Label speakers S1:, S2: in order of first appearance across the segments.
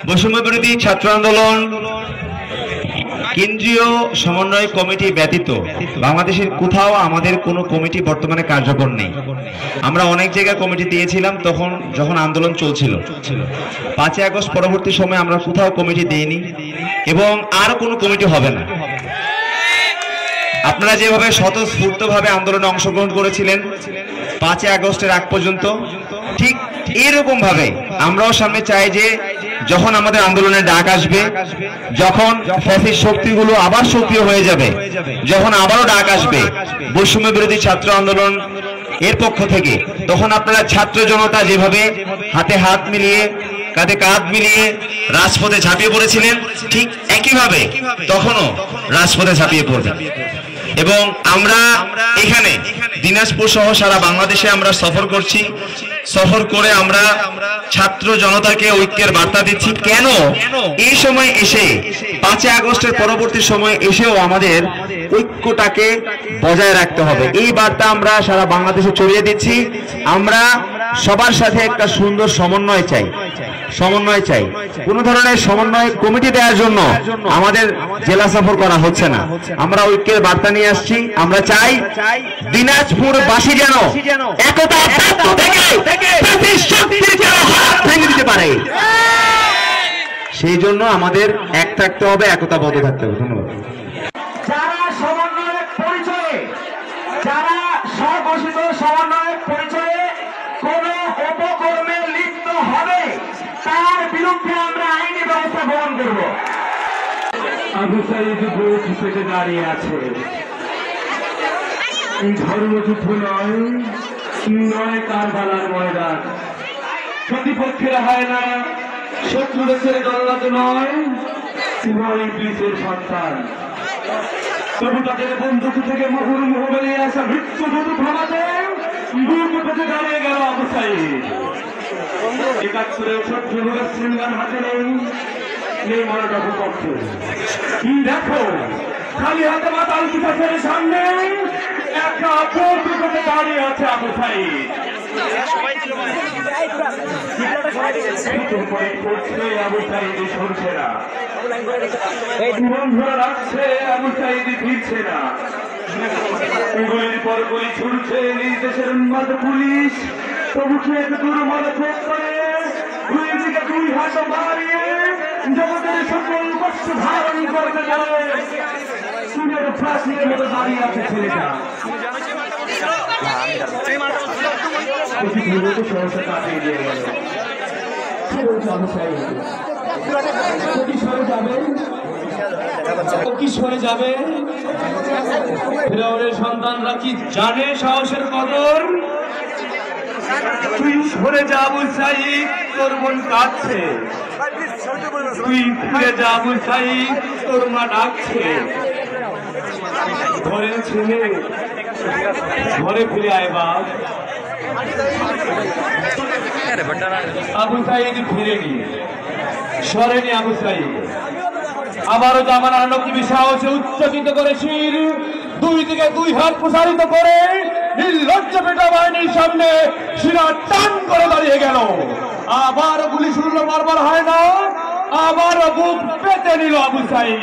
S1: বৈষম্য বিরোধী ছাত্র আন্দোলন কেন্দ্রীয় সমন্বয় কমিটি ব্যতীত বাংলাদেশের কোথাও আমাদের কোনো কমিটি বর্তমানে কার্যকর নেই। আমরা অনেক জায়গায় কমিটি দিয়েছিলাম তখন যখন আন্দোলন চলছিল। 5 আগস্ট পরবর্তী সময়ে আমরা কোথাও কমিটি দেইনি এবং আর কোনো কমিটি হবে না। আপনারা যেভাবে স্বতঃস্ফূর্তভাবে আন্দোলনে অংশগ্রহণ করেছিলেন 5 আগস্টের আগ পর্যন্ত, ঠিক এরকম ভাবে আমরাও সামনে চাই যে যখন আমাদের আন্দোলনের ডাক আসবে, যখন ফ্যাসিস্ট শক্তিগুলো আবার সক্রিয় হয়ে যাবে, যখন আবারও ডাক আসবে বৈষম্য বিরোধী ছাত্র আন্দোলন এর পক্ষ থেকে, তখন আপনারা ছাত্র জনতা যেভাবে হাতে হাত মিলিয়ে কাঁধে কাঁধ মিলিয়ে রাজপথে ঝাঁপিয়ে পড়েছিলেন, ঠিক একইভাবে তখনও রাজপথে ঝাঁপিয়ে পড়বেন। এবং আমরা এখানে দিনাজপুর সহ সারা বাংলাদেশে আমরা সফর করছি। সফর করে আমরা ছাত্র জনতাকে ঐক্যের বার্তা দিচ্ছি। কেন এই সময় এসে 5 আগস্টের পরবর্তী সময় এসেও আমাদের ঐক্যটাকে বজায় রাখতে হবে, এই বার্তা আমরা সারা বাংলাদেশে ছড়িয়ে দিচ্ছি। আমরা সবার সাথে একটা সুন্দর সমন্বয় চাই, সমন্বয় চাই। কোন ধরনের সমন্বয় কমিটি দেওয়ার জন্য আমাদের জেলা সফর করা হচ্ছে না। আমরা ঐক্যের বার্তা নিয়ে আসছি। আমরা চাই দিনাজপুর বাসী যেন একতা ভেঙে দিতে পারে, সেই জন্য আমাদের এক থাকতে হবে, একতাবদ্ধ থাকতে হবে। ধন্যবাদ।
S2: যারা সমন্বয়ের পরিচয়ে, যারা স্বঘোষিত সমন্বয়ের পরিচয়ে কোন অপকর্মে লিপ্ত হবে তার বিরুদ্ধে আমরা আইনি ব্যবস্থা গ্রহণ করব।
S3: আবু সাঈদ বুক পেতে দাঁড়িয়ে আছে। ধর্মযুদ্ধ নয়, নয় কারবালার ময়দান। প্রতিপক্ষের হয় না, শত্রু দেশের দলরাজ নয়, ইবলীসের সন্তান। তবু তাদের বন্ধুত্ব থেকে মুহুর্মুহু বেরিয়ে আসা মৃত্যু দুটো থামাতে বুক পেতে দাঁড়িয়ে গেল আবু সাঈদ। 71 শত্রু ভগৎ সিংহের হাতে নেই মরণটাকে পক্ষে। দেখো খালি হাতে মাতাল কিতাবের সামনে একটা বুক পেতে দাঁড়িয়ে আছে আবু সাঈদ। আবু সাঈদ সরছে না, বন্ধুরা রাখছে, আবু সাঈদ ফিরছে না। গুলির পর গুলি ছুটছে নিজ দেশের উন্মাদ পুলিশ, তবু খেয়ে দুর্মল ভোগ করে 2 দিকে 2 হাত বাড়িয়ে জগতের সকল কষ্ট ধারণ করতে গেলে চুলের প্লাস্টিকের মতো দাঁড়িয়ে আছে ছেলেটা। সহসা কাটিয়ে দিয়ে গেল। কি সরে যাবে? ফিরআউনের সন্তানরা কি জানে সাহসের কদর? তুই সরে যা আবু সাঈদ, তোর মন কাঁদছে। তুই ফিরে যা আবু সাঈদ, তোর মা ডাকছে। ঘরের ছেলে ঘরে ফিরে আয় বাপ। আবু সাঈদ ফিরেনি, সরেনি আবু সাঈদ। আবারও জামানা নকিবি সাহসে উচ্চকিত করে শির 2 দিকে 2 হাত প্রসারিত করে নির্লজ্জ পেটা বাহিনীর সামনে শিরা টান করে দাঁড়িয়ে গেল। আবার গুলি শুরু বারবার হয় না, আবার বুক পেতে নিল আবু সাঈদ।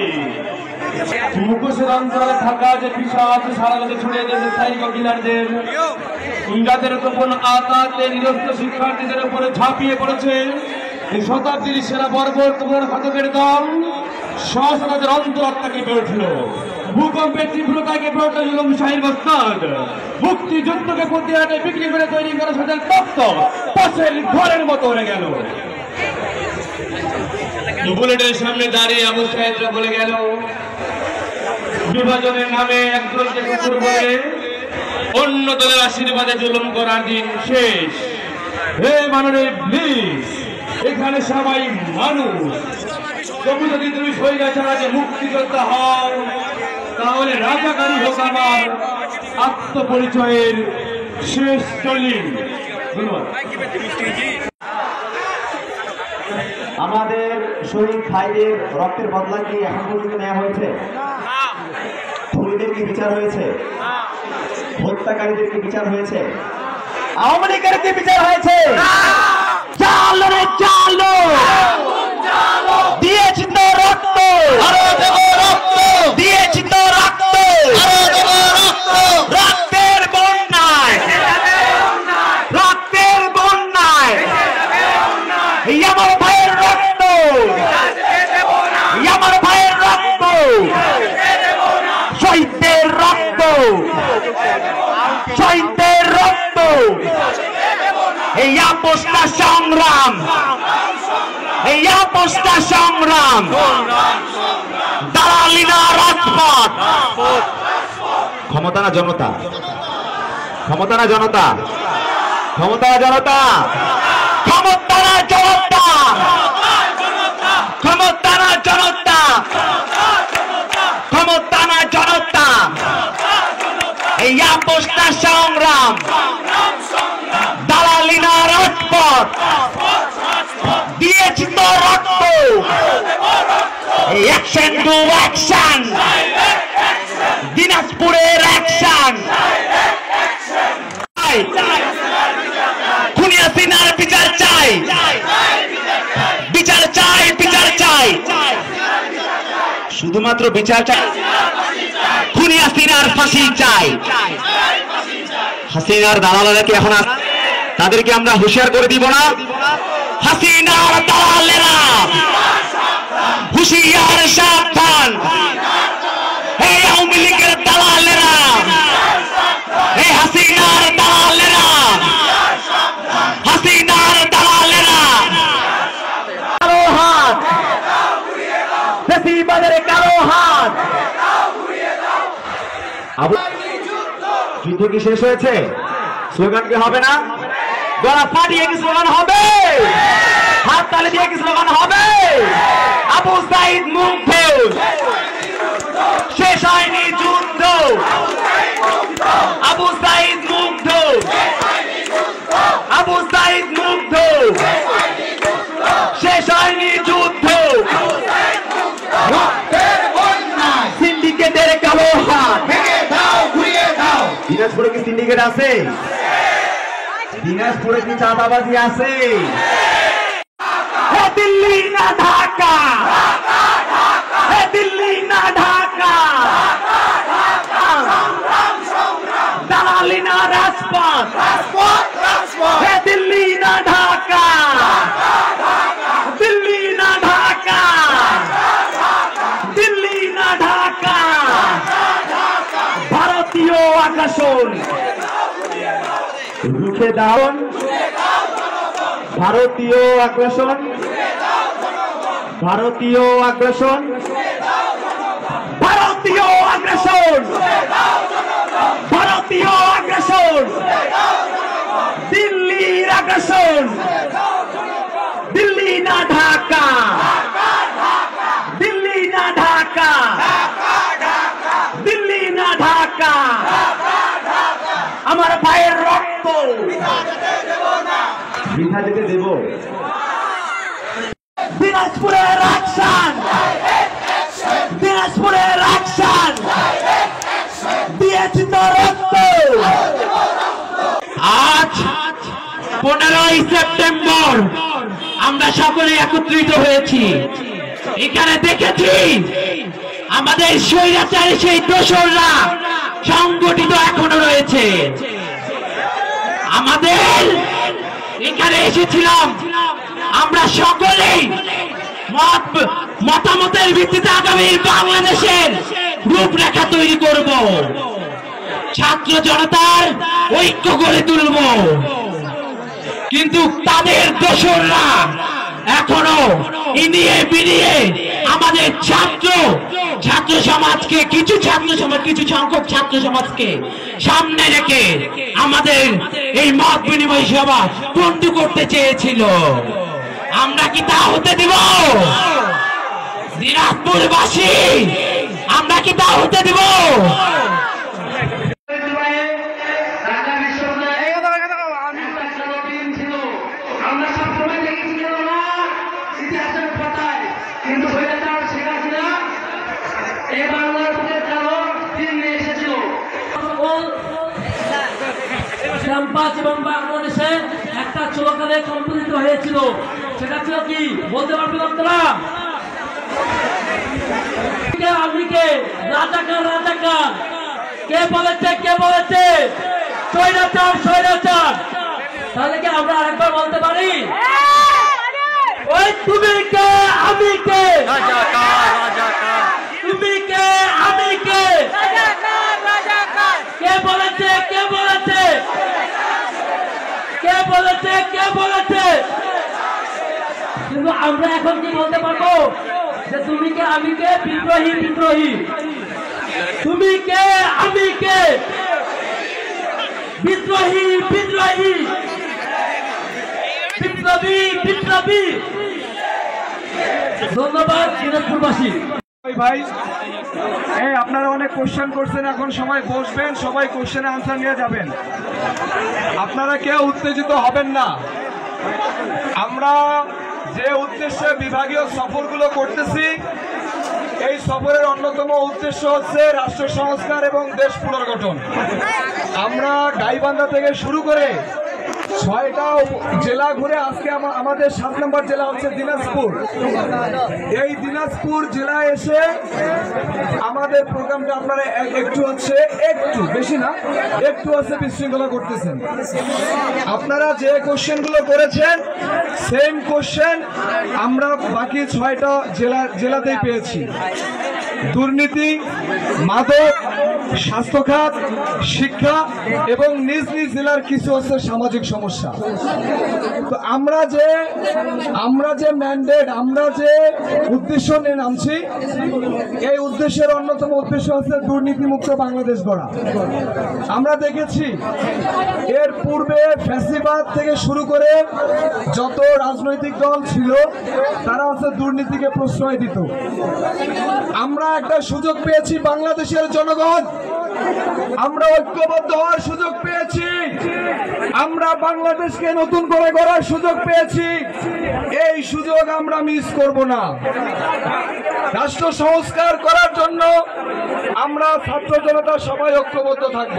S3: মুখোশের অন্তরালে থাকা যে পিশাচ সারা দেশে ছড়িয়ে দিয়েছে সাইকো কিলারদের, ইংরাজের গোপন আতাতে নিরস্ত্র শিক্ষার্থীদের উপরে ঝাঁপিয়ে পড়েছে এই শতাব্দীর সেরা বর্বর তোমার ঘাতকের দল। সহসা তাদের অন্তরাত্মা কেঁপে উঠল, ভূকম্পের তীব্রতায় কেঁপে উঠল জুলুম শাহীর মস্তাদ। মুক্তিযুদ্ধকে প্রতিহাটে বিক্রি করে তৈরি করা সাজার তত্ত্ব পাশের ঘরের মতো উড়ে গেল। বুলেটের সামনে দাঁড়িয়ে আবু সাঈদরা বলে গেল, বিভাজনের নামে একদলকে কুকুর বলে অন্য দলের আশীর্বাদে জুলুম করার দিন শেষ। হে মাননীয় ইবলীস, এখানে সবাই মানুষ। তবু যদি তুমি স্বৈরাচারীকে মুক্তিযোদ্ধা হও, তাহলে রাজাকারী হোক আমার আত্মপরিচয়ের শেষ দলিল। ধন্যবাদ।
S2: আমাদের শহীদ ভাইদের রক্তের বদলা কি এখন পর্যন্ত নেওয়া হয়েছে? খুনিদের কি বিচার হয়েছে? হত্যাকারীদের কি বিচার হয়েছে? আওয়ামী লীগের কি বিচার হয়েছে? চালো রে চালো।
S4: দিয়েছি তো রক্ত, দিয়েছি তো রক্ত, রক্তের বন্যায়, রক্তের বন্যায়, এই আমার ভাইয়ের রক্ত, এই আমার ভাইয়ের রক্ত, শহীদদের রক্ত, শহীদদের রক্ত, এই আপোষটা সংগ্রাম, এই আপোষটা সংগ্রাম, দালালি না রাজপথ। ক্ষমতা না জনতা, ক্ষমতা না জনতা, ক্ষমতা না জনতা, ক্ষমতা না জনতা, ক্ষমতা না জনতা, ক্ষমতা না জনতা, এই আপোষটা সংগ্রাম, দালালি না রাজপথ, দিয়েছি তো রক্ত, অ্যাকশন টু অ্যাকশন, দিনাজপুরের অ্যাকশন, খুনি হাসিনার বিচার চাই, বিচার চাই, বিচার চাই, শুধুমাত্র বিচার চাই, খুনি হাসিনার ফাঁসি চাই। হাসিনার দালালেরা কি এখন তাদেরকে আমরা হুঁশিয়ার করে দিব না? হাসিনার দালালেরা হুঁশিয়ার সাবধান, এই আওয়ামী লীগের দালালেরা, এই হাসিনার দালালেরা, হাসিনার দালালেরা, কালো হাত, ফ্যাসিবাদের কালো হাত। যুদ্ধ কি শেষ হয়েছে? স্লোগান কি হবে না? গলা ফাটিয়ে কি স্লোগান হবে? হাত তালি দিয়ে কি স্লোগান হবে? আবু সাইদ মুগ্ধ, শেষ হয়নি যুদ্ধ, আবু সাইদ মুগ্ধ, আবু সাইদ মুগ্ধ, শেষ হয়নি যুদ্ধ, সিন্ডিকেটের কালো হাত। দিনাজপুরে কি সিন্ডিকেট আছে? দিনাজপুরে কি চাঁদাবাজি আছে? দিল্লি না ঢাকা, দিল্লি না ঢাকা, দালালি না রাজপথ, দিল্লি না ঢাকা, দিল্লি না ঢাকা, দিল্লি না ঢাকা, ভারতীয় আগ্রাসন রুখে দাও, ভারতীয় আগ্রাসন, ভারতীয় আগ্রাসন, ভারতীয় আগ্রাসন, ভারতীয় আগ্রাসন, দিল্লির আগ্রাসন, দিল্লি না ঢাকা, দিল্লি না ঢাকা, দিল্লি না ঢাকা, আমার ভাইয়ের রক্ত বৃথা যেতে দেব। দিনাজপুরের অ্যাকশন, দিনাজপুরের অ্যাকশন, দিয়েছি তো রক্ত। আজ 15ই সেপ্টেম্বর আমরা সকলে একত্রিত হয়েছি, এখানে দেখেছি আমাদের স্বৈরাচারী সেই দোসররা সংগঠিত এখনো রয়েছে। আমাদের এখানে এসেছিলাম আমরা সকলেই মতামতের ভিত্তিতে আগামী বাংলাদেশের রূপরেখা তৈরি করব, ছাত্র জনতার ঐক্য গড়ে তুলব, কিন্তু তাদের দোসররা এখনো ইনিয়ে বিনিয়ে আমাদের ছাত্র সমাজকে, কিছু সংখ্যক ছাত্র সমাজকে সামনে রেখে আমাদের এই মত বিনিময় সভা বন্ধ করতে চেয়েছিল। আমরা কি তা হতে দিব? দিনাজপুরবাসী আমরা কি তা হতে দিব?
S5: ক্যাম্পাস এবং বাংলাদেশে একটা স্লোগানে কম্পিত হয়েছিল, সেটা ছিল কি বলতে পারবেন আপনারা? আপনি কে রাজাকার রাজাকার কে বলেছে? কে বলেছে স্বৈরাচার স্বৈরাচার? তাহলে কি আমরা আরেকবার বলতে পারি ওই তুমি কে আমি কে? তুমি কে আমি কে? কে বলেছে? কে বলেছে? কে বলেছে? কে বলেছে? কিন্তু আমরা এখন কি বলতে পারবো যে তুমি কে আমি কে? বিদ্রোহী বিদ্রোহী। তুমি কে আমি কে? বিদ্রোহী বিদ্রোহী বিপ্লবী বিপ্লবী। ধন্যবাদ দিনাজপুরবাসী।
S2: ভাই এই আপনারা অনেক কোশ্চেন করছেন, এখন সবাই বসবেন, সবাই কোশ্চেনে আনসার নিয়ে যাবেন। আপনারা কেউ উত্তেজিত হবেন না। আমরা যে উদ্দেশ্যে বিভাগীয় সফরগুলো করতেছি, এই সফরের অন্যতম উদ্দেশ্য হচ্ছে রাষ্ট্র সংস্কার এবং দেশ পুনর্গঠন। আমরা গাইবান্ধা থেকে শুরু করে 6টা জেলা ঘুরে আজকে আমাদের 7 নম্বর জেলা হচ্ছে দিনাজপুর। এই দিনাজপুর জেলায় এসে আমাদের প্রোগ্রামটা আপনারা একটু হচ্ছে, একটু বেশি না, একটু হচ্ছে বিশৃঙ্খলা করতেছেন। আপনারা যে কোশ্চেনগুলো করেছেন সেম কোশ্চেন আমরা বাকি 6টা জেলাতেই পেয়েছি। দুর্নীতি, মাদক, স্বাস্থ্যখাত, শিক্ষা এবং নিজ নিজ জেলার কিছু হচ্ছে সামাজিক সমস্যা। তো আমরা যে ম্যান্ডেট, আমরা যে উদ্দেশ্য নিয়ে নামছি, এই উদ্দেশ্যের অন্যতম উদ্দেশ্য হচ্ছে দুর্নীতিমুক্ত বাংলাদেশ গড়া। আমরা দেখেছি এর পূর্বে ফ্যাসিবাদ থেকে শুরু করে যত রাজনৈতিক দল ছিল তারা হচ্ছে দুর্নীতিকে প্রশ্রয় দিত। আমরা একটা সুযোগ পেয়েছি, বাংলাদেশের জনগণ আমরা ঐক্যবদ্ধ হওয়ার সুযোগ পেয়েছি, আমরা বাংলাদেশকে নতুন করে গড়ার সুযোগ পেয়েছি। এই সুযোগ আমরা মিস করব না। রাষ্ট্র সংস্কার করার জন্য আমরা ছাত্র জনতা সবাই ঐক্যবদ্ধ থাকব।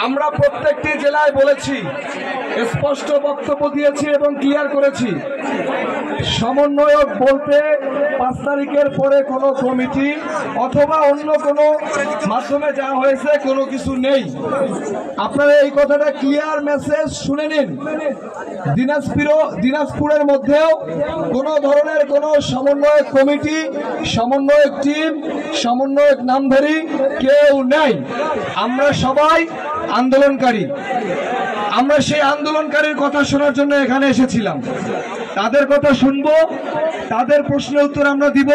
S2: আমরা প্রত্যেকটি জেলায় বলেছি, স্পষ্ট বক্তব্য দিয়েছি এবং ক্লিয়ার করেছি। সমন্বয়ক বলতে 5 তারিখের পরে কোনো কমিটি অথবা অন্য কোনো মাধ্যমে যা হয়েছে কোনো কিছু নেই। আপনারা এই কথাটা ক্লিয়ার মেসেজ শুনে নিন। দিনাজপুরের মধ্যেও কোনো ধরনের কোনো সমন্বয়ক কমিটি, সমন্বয়ক টিম, সমন্বয়ক নামধারী কেউ নেই। আমরা সবাই আন্দোলনকারী। আমরা সেই আন্দোলনকারীর কথা শোনার জন্য এখানে এসেছিলাম। তাদের কথা শুনবো, তাদের প্রশ্নের উত্তর আমরা দিব,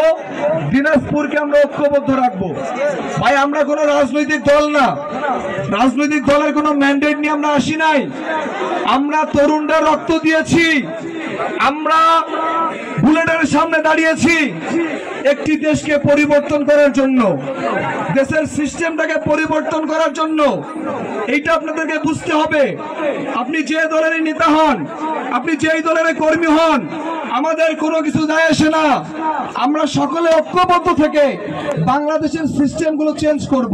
S2: দিনাজপুরকে আমরা ঐক্যবদ্ধ রাখবো। ভাই আমরা কোনো রাজনৈতিক দল না, রাজনৈতিক দলের কোনো ম্যান্ডেট নিয়ে আমরা আসি নাই। আমরা তরুণরা রক্ত দিয়েছি, আমরা বুলেটের সামনে দাঁড়িয়েছি একটি দেশকে পরিবর্তন করার জন্য, দেশের সিস্টেমটাকে পরিবর্তন করার জন্য। এইটা আপনাদেরকে বুঝতে হবে। আপনি যে দলেরই নেতা হন, আপনি যেই দলের কর্মী হন, আমাদের কোনো কিছু যায় আসে না। আমরা সকলে ঐক্যবদ্ধ থেকে বাংলাদেশের সিস্টেমগুলো চেঞ্জ করব।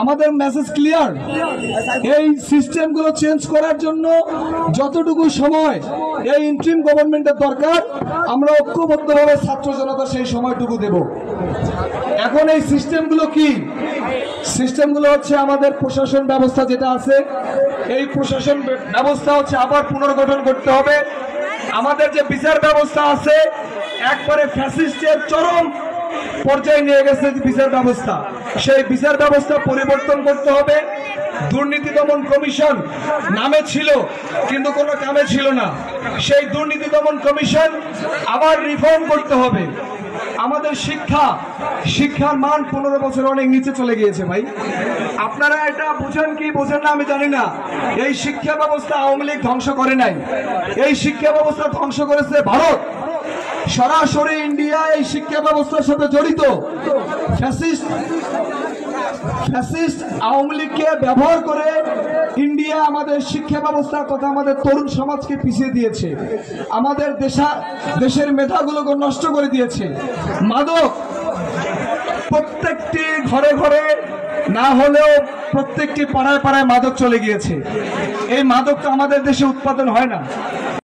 S2: আমাদের মেসেজ ক্লিয়ার। এই সিস্টেমগুলো চেঞ্জ করার জন্য যতটুকু সময় এই ইন্টারিম গভর্নমেন্টের দরকার, আমরা ঐক্যবদ্ধভাবে ছাত্র জনতা সেই সময়টুকু দেব। এখন এই সিস্টেমগুলো কি? সিস্টেমগুলো হচ্ছে আমাদের প্রশাসন ব্যবস্থা যেটা আছে, এই প্রশাসন ব্যবস্থা হচ্ছে আবার পুনর্গঠন করতে হবে। আমাদের যে বিচার ব্যবস্থা আছে একবারে ফ্যাসিস্টের চরম পর্যায়ে নিয়ে গেছে বিচার ব্যবস্থা, সেই বিচার ব্যবস্থা পরিবর্তন করতে হবে। দুর্নীতি দমন কমিশন নামে ছিল কিন্তু কোনো কামে ছিল না, সেই দুর্নীতি দমন কমিশন আবার রিফর্ম করতে হবে। আমাদের শিক্ষার মান 15 বছর অনেক নিচে চলে গিয়েছে। ভাই আপনারা এটা বুঝেন কি বোঝেন না আমি জানি না। এই শিক্ষা ব্যবস্থা আওয়ামী লীগ ধ্বংস করে নাই, এই শিক্ষা ব্যবস্থা ধ্বংস করেছে ভারত। সরাসরি ইন্ডিয়া এই শিক্ষা ব্যবস্থার সাথে জড়িত। ফ্যাসিস্ট আওয়ামী লীগকে ব্যবহার করে ইন্ডিয়া আমাদের শিক্ষা ব্যবস্থার কথা আমাদের তরুণ সমাজকে পিছিয়ে দিয়েছে, আমাদের দেশের মেধাগুলোকে নষ্ট করে দিয়েছে। মাদক প্রত্যেকটি ঘরে ঘরে না হলেও প্রত্যেকটি পাড়ায় পাড়ায় মাদক চলে গিয়েছে। এই মাদকটা আমাদের দেশে উৎপাদন হয় না।